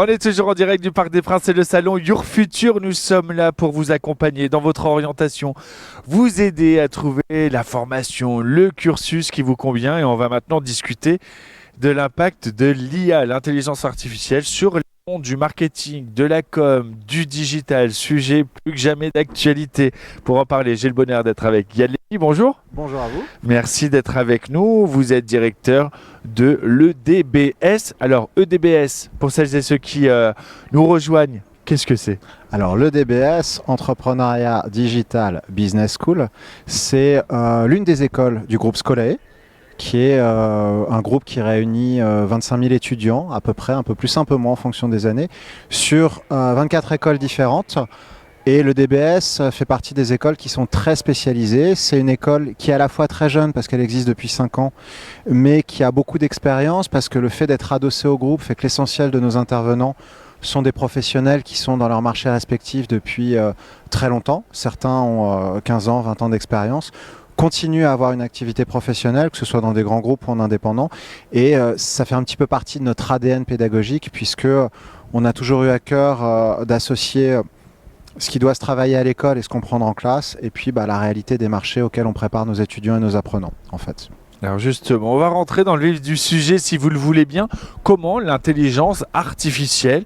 On est toujours en direct du Parc des Princes et le salon Your Future. Nous sommes là pour vous accompagner dans votre orientation, vous aider à trouver la formation, le cursus qui vous convient. Et on va maintenant discuter de l'impact de l'IA, l'intelligence artificielle, sur le monde du marketing, de la com, du digital. Sujet plus que jamais d'actualité. Pour en parler, j'ai le bonheur d'être avec Yann Lévy. Bonjour. Bonjour à vous. Merci d'être avec nous. Vous êtes directeur de l'EDBS. Alors, EDBS, pour celles et ceux qui nous rejoignent, qu'est-ce que c'est? Alors l'EDBS, Entrepreneuriat Digital Business School, c'est l'une des écoles du groupe Scolae, qui est un groupe qui réunit 25 000 étudiants à peu près, un peu plus, un peu moins en fonction des années, sur 24 écoles différentes. Et le DBS fait partie des écoles qui sont très spécialisées. C'est une école qui est à la fois très jeune parce qu'elle existe depuis 5 ans, mais qui a beaucoup d'expérience parce que le fait d'être adossé au groupe fait que l'essentiel de nos intervenants sont des professionnels qui sont dans leur marché respectif depuis très longtemps. Certains ont 15 ans, 20 ans d'expérience, continuent à avoir une activité professionnelle, que ce soit dans des grands groupes ou en indépendant. Et ça fait un petit peu partie de notre ADN pédagogique puisque on a toujours eu à cœur d'associer ce qui doit se travailler à l'école et se comprendre en classe, et puis la réalité des marchés auxquels on prépare nos étudiants et nos apprenants, en fait. Alors justement, on va rentrer dans le vif du sujet, si vous le voulez bien. Comment l'intelligence artificielle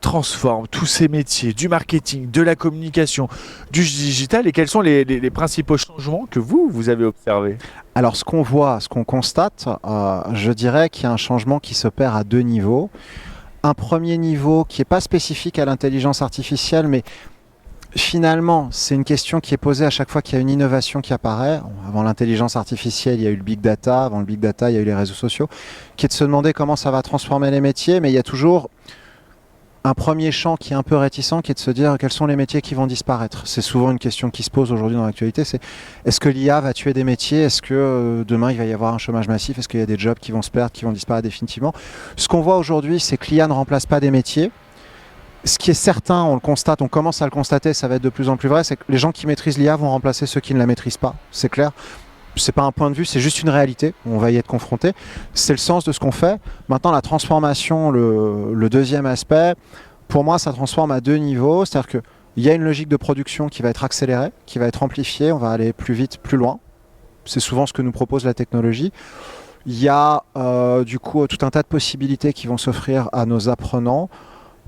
transforme tous ces métiers, du marketing, de la communication, du digital, et quels sont les principaux changements que vous avez observés? Alors ce qu'on voit, ce qu'on constate, je dirais qu'il y a un changement qui s'opère à 2 niveaux. Un premier niveau qui n'est pas spécifique à l'intelligence artificielle, mais finalement, c'est une question qui est posée à chaque fois qu'il y a une innovation qui apparaît. Avant l'intelligence artificielle, il y a eu le big data. Avant le big data, il y a eu les réseaux sociaux, qui est de se demander comment ça va transformer les métiers. Mais il y a toujours un premier champ qui est un peu réticent, qui est de se dire quels sont les métiers qui vont disparaître. C'est souvent une question qui se pose aujourd'hui dans l'actualité, c'est est-ce que l'IA va tuer des métiers? Est-ce que demain il va y avoir un chômage massif? Est-ce qu'il y a des jobs qui vont se perdre, qui vont disparaître définitivement? Ce qu'on voit aujourd'hui, c'est que l'IA ne remplace pas des métiers. Ce qui est certain, on le constate, on commence à le constater, ça va être de plus en plus vrai, c'est que les gens qui maîtrisent l'IA vont remplacer ceux qui ne la maîtrisent pas, c'est clair. C'est pas un point de vue, c'est juste une réalité, on va y être confronté. C'est le sens de ce qu'on fait. Maintenant, la transformation, le deuxième aspect, pour moi, ça transforme à 2 niveaux. C'est-à-dire qu'il y a une logique de production qui va être accélérée, qui va être amplifiée, on va aller plus vite, plus loin. C'est souvent ce que nous propose la technologie. Il y a du coup tout un tas de possibilités qui vont s'offrir à nos apprenants.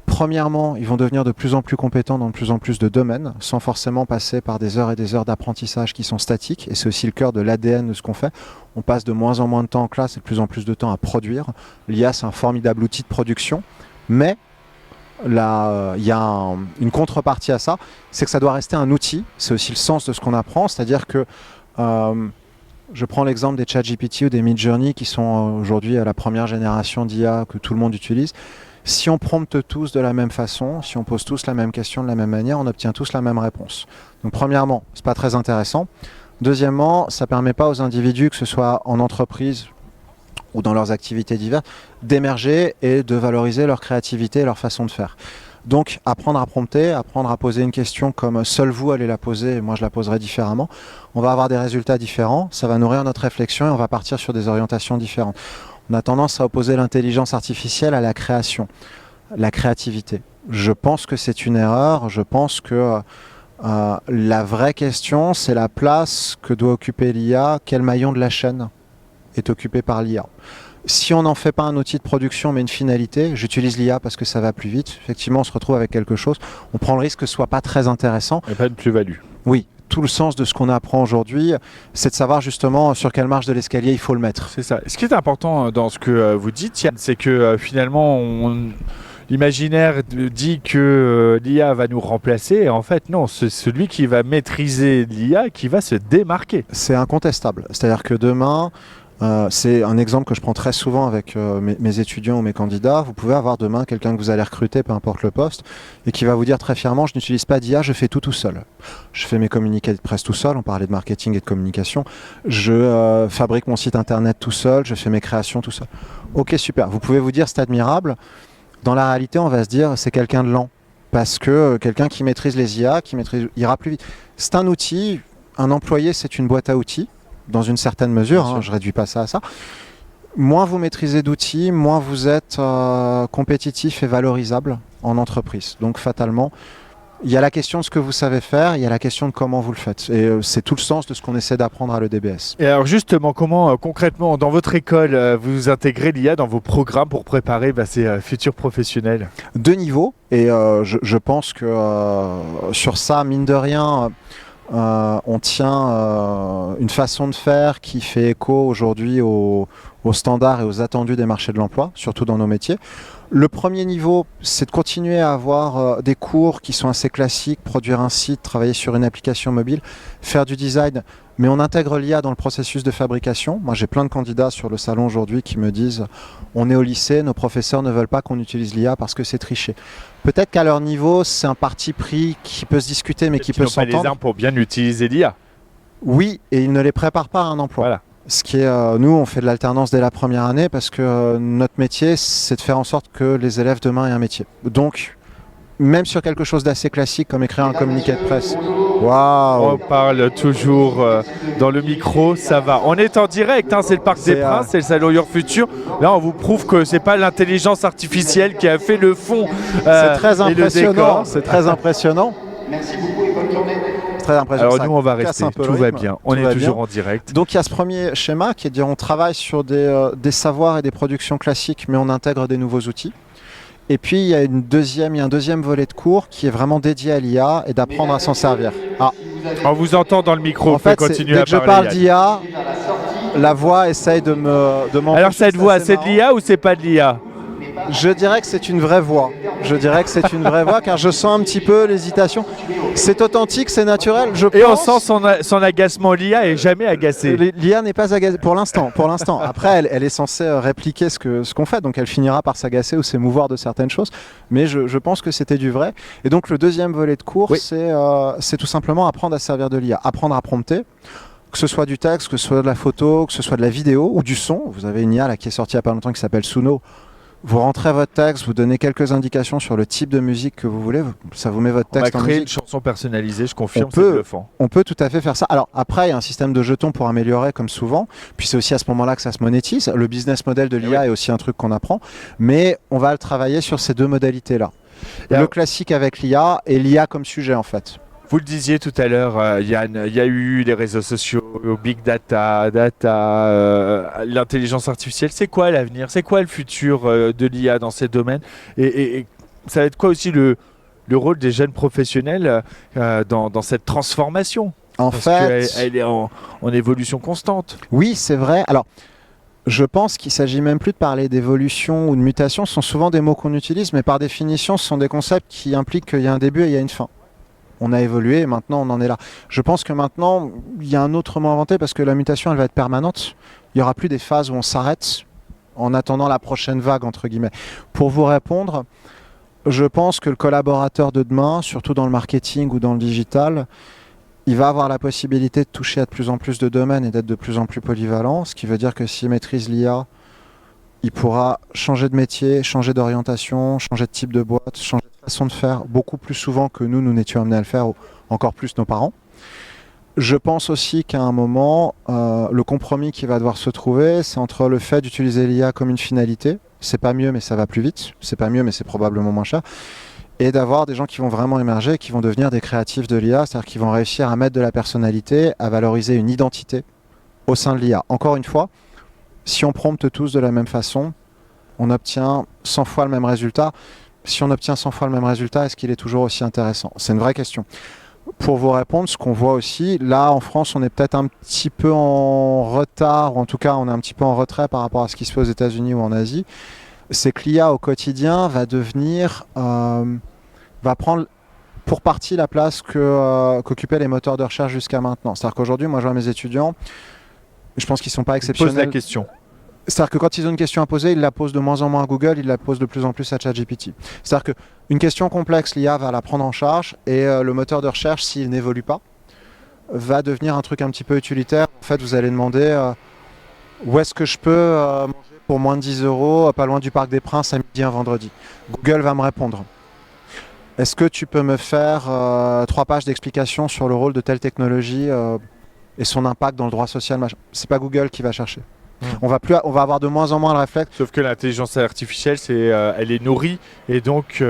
Premièrement, ils vont devenir de plus en plus compétents dans de plus en plus de domaines, sans forcément passer par des heures et des heures d'apprentissage qui sont statiques. Et c'est aussi le cœur de l'ADN de ce qu'on fait. On passe de moins en moins de temps en classe et de plus en plus de temps à produire. L'IA, c'est un formidable outil de production. Mais là, il y a une contrepartie à ça, c'est que ça doit rester un outil. C'est aussi le sens de ce qu'on apprend. C'est-à-dire que je prends l'exemple des ChatGPT ou des Midjourney qui sont aujourd'hui à la première génération d'IA que tout le monde utilise. Si on prompte tous de la même façon, si on pose tous la même question de la même manière, on obtient tous la même réponse. Donc premièrement, c'est pas très intéressant. Deuxièmement, ça permet pas aux individus, que ce soit en entreprise ou dans leurs activités diverses, d'émerger et de valoriser leur créativité et leur façon de faire. Donc apprendre à prompter, apprendre à poser une question comme seul vous allez la poser et moi je la poserai différemment, on va avoir des résultats différents, ça va nourrir notre réflexion et on va partir sur des orientations différentes. On a tendance à opposer l'intelligence artificielle à la création, la créativité. Je pense que c'est une erreur, je pense que la vraie question, c'est la place que doit occuper l'IA, quel maillon de la chaîne est occupé par l'IA. Si on n'en fait pas un outil de production mais une finalité, j'utilise l'IA parce que ça va plus vite, effectivement on se retrouve avec quelque chose, on prend le risque que ce soit pas très intéressant. Et pas de plus-value. Oui. Tout le sens de ce qu'on apprend aujourd'hui, c'est de savoir justement sur quelle marche de l'escalier il faut le mettre. C'est ça. Ce qui est important dans ce que vous dites, Yann, c'est que finalement, l'imaginaire dit que l'IA va nous remplacer. Et en fait, non, c'est celui qui va maîtriser l'IA qui va se démarquer. C'est incontestable. C'est-à-dire que demain, c'est un exemple que je prends très souvent avec mes étudiants ou mes candidats. Vous pouvez avoir demain quelqu'un que vous allez recruter, peu importe le poste, et qui va vous dire très fièrement, je n'utilise pas d'IA, je fais tout seul. Je fais mes communiqués de presse tout seul, on parlait de marketing et de communication. Je fabrique mon site internet tout seul, je fais mes créations tout seul. Ok, super. Vous pouvez vous dire, c'est admirable. Dans la réalité, on va se dire, c'est quelqu'un de lent. Parce que quelqu'un qui maîtrise les IA, ira plus vite. C'est un outil, un employé, c'est une boîte à outils. Dans une certaine mesure, je ne réduis pas ça à ça. Moins vous maîtrisez d'outils, moins vous êtes compétitif et valorisable en entreprise. Donc fatalement, il y a la question de ce que vous savez faire, il y a la question de comment vous le faites. Et c'est tout le sens de ce qu'on essaie d'apprendre à l'EDBS. Et alors justement, comment concrètement, dans votre école, vous intégrez l'IA dans vos programmes pour préparer ces futurs professionnels? Deux niveaux, et je pense que sur ça, mine de rien, on tient une façon de faire qui fait écho aujourd'hui aux standards et aux attendus des marchés de l'emploi, surtout dans nos métiers. Le premier niveau, c'est de continuer à avoir des cours qui sont assez classiques, produire un site, travailler sur une application mobile, faire du design, mais on intègre l'IA dans le processus de fabrication. Moi, j'ai plein de candidats sur le salon aujourd'hui qui me disent « on est au lycée, nos professeurs ne veulent pas qu'on utilise l'IA parce que c'est triché ». Peut-être qu'à leur niveau, c'est un parti pris qui peut se discuter, mais qui peut s'entendre. Ils n'ont pas les armes pour bien utiliser l'IA. Oui, et ils ne les préparent pas à un emploi. Voilà. Ce qui est, nous, on fait de l'alternance dès la première année parce que notre métier, c'est de faire en sorte que les élèves demain aient un métier. Donc, même sur quelque chose d'assez classique comme écrire un communiqué de presse. Waouh! On parle toujours dans le micro, ça va. On est en direct, c'est le Parc des Princes, c'est le salon Your Future. Là, on vous prouve que c'est pas l'intelligence artificielle qui a fait le fond. C'est très impressionnant. C'est très impressionnant. Merci beaucoup et bonne journée. Très impressionnant. Alors nous, on va rester. Tout va bien. On est toujours en direct. Donc il y a ce premier schéma qui est de dire on travaille sur des savoirs et des productions classiques, mais on intègre des nouveaux outils. Et puis il y a un deuxième volet de cours qui est vraiment dédié à l'IA et d'apprendre à s'en servir. On vous entend dans le micro. En fait, continuer dès que je parle d'IA, la voix essaye de m'empêcher. Alors cette voix, c'est de l'IA ou c'est pas de l'IA? Je dirais que c'est une vraie voix. Je dirais que c'est une vraie voix car je sens un petit peu l'hésitation. C'est authentique, c'est naturel. Et on sent son agacement. L'IA est jamais agacée. L'IA n'est pas agacée pour l'instant. Après, elle est censée répliquer ce qu'on fait, donc elle finira par s'agacer ou s'émouvoir de certaines choses. Mais je pense que c'était du vrai. Et donc le deuxième volet de cours, c'est tout simplement apprendre à servir de l'IA, apprendre à prompter. Que ce soit du texte, que ce soit de la photo, que ce soit de la vidéo ou du son. Vous avez une IA là, qui est sortie il n'y a pas longtemps qui s'appelle Suno. Vous rentrez votre texte, vous donnez quelques indications sur le type de musique que vous voulez, ça vous met votre texte en musique. On a créé une chanson personnalisée, je confirme, c'est bluffant. On peut tout à fait faire ça. Alors après, il y a un système de jetons pour améliorer comme souvent, puis c'est aussi à ce moment-là que ça se monétise. Le business model de l'IA est aussi un truc qu'on apprend, mais on va le travailler sur ces deux modalités-là. Le classique avec l'IA et l'IA comme sujet en fait. Vous le disiez tout à l'heure, Yann, il y a eu les réseaux sociaux, big data, l'intelligence artificielle. C'est quoi l'avenir? C'est quoi le futur de l'IA dans ces domaines? Et ça va être quoi aussi le rôle des jeunes professionnels dans cette transformation? Parce qu'elle est en évolution constante. Oui, c'est vrai. Alors, je pense qu'il ne s'agit même plus de parler d'évolution ou de mutation. Ce sont souvent des mots qu'on utilise, mais par définition, ce sont des concepts qui impliquent qu'il y a un début et il y a une fin. On a évolué et maintenant on en est là. Je pense que maintenant, il y a un autre mot inventé parce que la mutation, elle va être permanente. Il n'y aura plus des phases où on s'arrête en attendant la prochaine vague, entre guillemets. Pour vous répondre, je pense que le collaborateur de demain, surtout dans le marketing ou dans le digital, il va avoir la possibilité de toucher à de plus en plus de domaines et d'être de plus en plus polyvalent, ce qui veut dire que s'il maîtrise l'IA, il pourra changer de métier, changer d'orientation, changer de type de boîte, changer de façon de faire beaucoup plus souvent que nous n'étions amenés à le faire, ou encore plus nos parents. Je pense aussi qu'à un moment, le compromis qui va devoir se trouver, c'est entre le fait d'utiliser l'IA comme une finalité, c'est pas mieux mais ça va plus vite, c'est pas mieux mais c'est probablement moins cher, et d'avoir des gens qui vont vraiment émerger, qui vont devenir des créatifs de l'IA, c'est-à-dire qui vont réussir à mettre de la personnalité, à valoriser une identité au sein de l'IA. Encore une fois, si on prompte tous de la même façon, on obtient 100 fois le même résultat. Si on obtient 100 fois le même résultat, est-ce qu'il est toujours aussi intéressant? C'est une vraie question. Pour vous répondre, ce qu'on voit aussi, là en France, on est peut-être un petit peu en retard, ou en tout cas on est un petit peu en retrait par rapport à ce qui se fait aux États-Unis ou en Asie. C'est que l'IA au quotidien va prendre pour partie la place qu'occupaient les moteurs de recherche jusqu'à maintenant. C'est-à-dire qu'aujourd'hui, moi je vois mes étudiants, je pense qu'ils ne sont pas exceptionnels. Pose la question. C'est-à-dire que quand ils ont une question à poser, ils la posent de moins en moins à Google, ils la posent de plus en plus à ChatGPT. C'est-à-dire qu'une question complexe, l'IA va la prendre en charge et le moteur de recherche, s'il n'évolue pas, va devenir un truc un petit peu utilitaire. En fait, vous allez demander où est-ce que je peux manger pour moins de 10 € pas loin du Parc des Princes à midi un vendredi. Google va me répondre. Est-ce que tu peux me faire 3 pages d'explications sur le rôle de telle technologie et son impact dans le droit social? C'est pas Google qui va chercher. On va avoir de moins en moins le réflexe. Sauf que l'intelligence artificielle, elle est nourrie et donc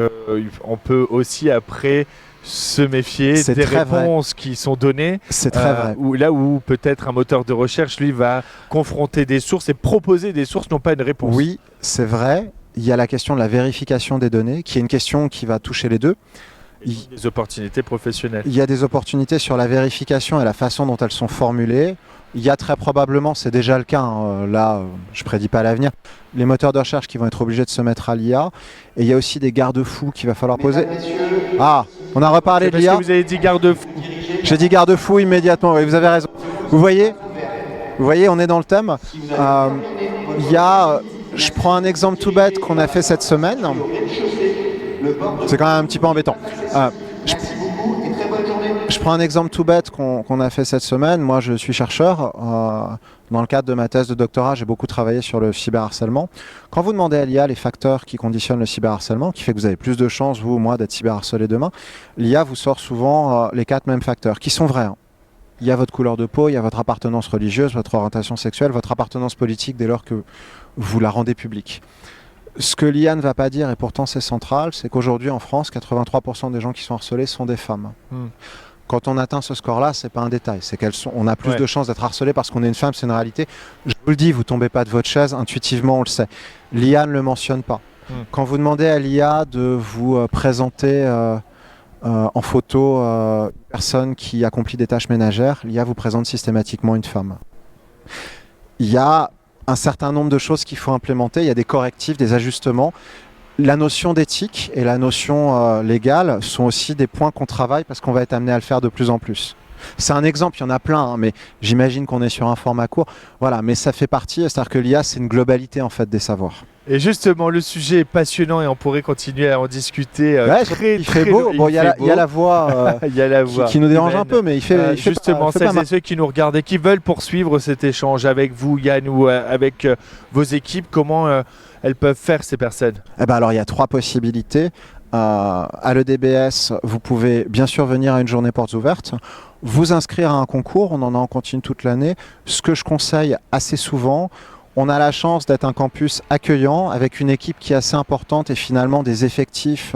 on peut aussi après se méfier des réponses qui sont données. C'est très vrai. Là où peut-être un moteur de recherche, lui, va confronter des sources et proposer des sources, non pas une réponse. Oui, c'est vrai. Il y a la question de la vérification des données, qui est une question qui va toucher les deux. Des opportunités professionnelles. Il y a des opportunités sur la vérification et la façon dont elles sont formulées. Il y a très probablement, c'est déjà le cas, hein, là je prédis pas l'avenir, les moteurs de recherche qui vont être obligés de se mettre à l'IA. Et il y a aussi des garde-fous qu'il va falloir poser. Ah, on a reparlé de l'IA. Vous avez dit garde-fou. J'ai dit garde-fou immédiatement, oui, vous avez raison. Vous voyez, on est dans le thème. Je prends un exemple tout bête qu'on a fait cette semaine. C'est quand même un petit peu embêtant. Je prends un exemple tout bête qu'on a fait cette semaine. Moi, je suis chercheur. Dans le cadre de ma thèse de doctorat, j'ai beaucoup travaillé sur le cyberharcèlement. Quand vous demandez à l'IA les facteurs qui conditionnent le cyberharcèlement, qui fait que vous avez plus de chances, vous ou moi, d'être cyberharcelé demain, l'IA vous sort souvent les 4 mêmes facteurs, qui sont vrais. Hein. Il y a votre couleur de peau, il y a votre appartenance religieuse, votre orientation sexuelle, votre appartenance politique dès lors que vous la rendez publique. Ce que l'IA ne va pas dire, et pourtant c'est central, c'est qu'aujourd'hui en France, 83% des gens qui sont harcelés sont des femmes. Quand on atteint ce score-là, c'est pas un détail, c'est qu'on a plus de chances d'être harcelé parce qu'on est une femme, c'est une réalité. Je vous le dis, vous tombez pas de votre chaise, intuitivement on le sait. L'IA ne le mentionne pas. Quand vous demandez à l'IA de vous présenter en photo une personne qui accomplit des tâches ménagères, l'IA vous présente systématiquement une femme. Il y a un certain nombre de choses qu'il faut implémenter, il y a des correctifs, des ajustements. La notion d'éthique et la notion légale sont aussi des points qu'on travaille parce qu'on va être amené à le faire de plus en plus. C'est un exemple, il y en a plein, hein, mais j'imagine qu'on est sur un format court. Voilà, mais ça fait partie, c'est-à-dire que l'IA, c'est une globalité en fait des savoirs. Et justement, le sujet est passionnant et on pourrait continuer à en discuter. Il fait beau. Bon, il y a la voix, qui nous dérange un peu, mais il fait justement, celles et ceux qui nous regardent et qui veulent poursuivre cet échange avec vous, Yann, ou avec vos équipes, comment elles peuvent faire, ces personnes? Alors, il y a 3 possibilités. À l'EDBS, vous pouvez bien sûr venir à une journée portes ouvertes, vous inscrire à un concours, on en a en continu toute l'année. Ce que je conseille assez souvent, on a la chance d'être un campus accueillant avec une équipe qui est assez importante et finalement des effectifs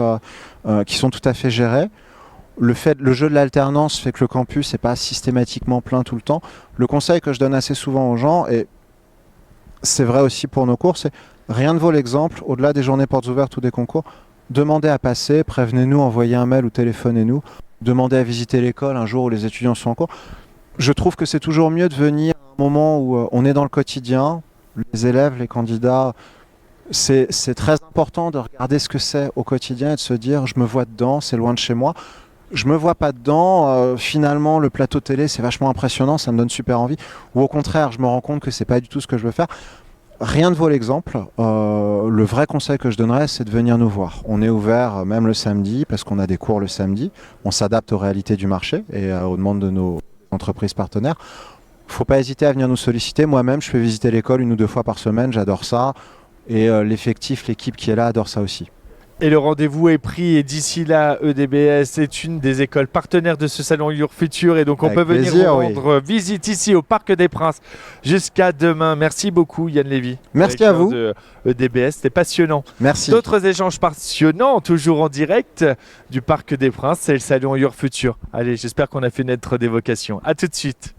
qui sont tout à fait gérés. Le jeu de l'alternance fait que le campus n'est pas systématiquement plein tout le temps. Le conseil que je donne assez souvent aux gens, et c'est vrai aussi pour nos cours, c'est rien ne vaut l'exemple, au-delà des journées portes ouvertes ou des concours, demandez à passer, prévenez-nous, envoyez un mail ou téléphonez-nous, demandez à visiter l'école un jour où les étudiants sont en cours. Je trouve que c'est toujours mieux de venir à un moment où on est dans le quotidien, les élèves, les candidats, c'est très important de regarder ce que c'est au quotidien et de se dire je me vois dedans, c'est loin de chez moi. Je me vois pas dedans, finalement le plateau télé c'est vachement impressionnant, ça me donne super envie. Ou au contraire, je me rends compte que c'est pas du tout ce que je veux faire. Rien ne vaut l'exemple. Le vrai conseil que je donnerais, c'est de venir nous voir. On est ouvert même le samedi parce qu'on a des cours le samedi. On s'adapte aux réalités du marché et aux demandes de nos entreprises partenaires. Il ne faut pas hésiter à venir nous solliciter. Moi-même, je fais visiter l'école 1 ou 2 fois par semaine. J'adore ça. Et l'effectif, l'équipe qui est là, adore ça aussi. Et le rendez-vous est pris et d'ici là, EDBS est une des écoles partenaires de ce salon Your Future et donc on peut venir vous rendre visite ici au Parc des Princes jusqu'à demain. Merci beaucoup Yann Lévy. Merci à vous. De EDBS, c'était passionnant. Merci. D'autres échanges passionnants, toujours en direct du Parc des Princes, c'est le salon Your Future. Allez, j'espère qu'on a fait naître des vocations. À tout de suite.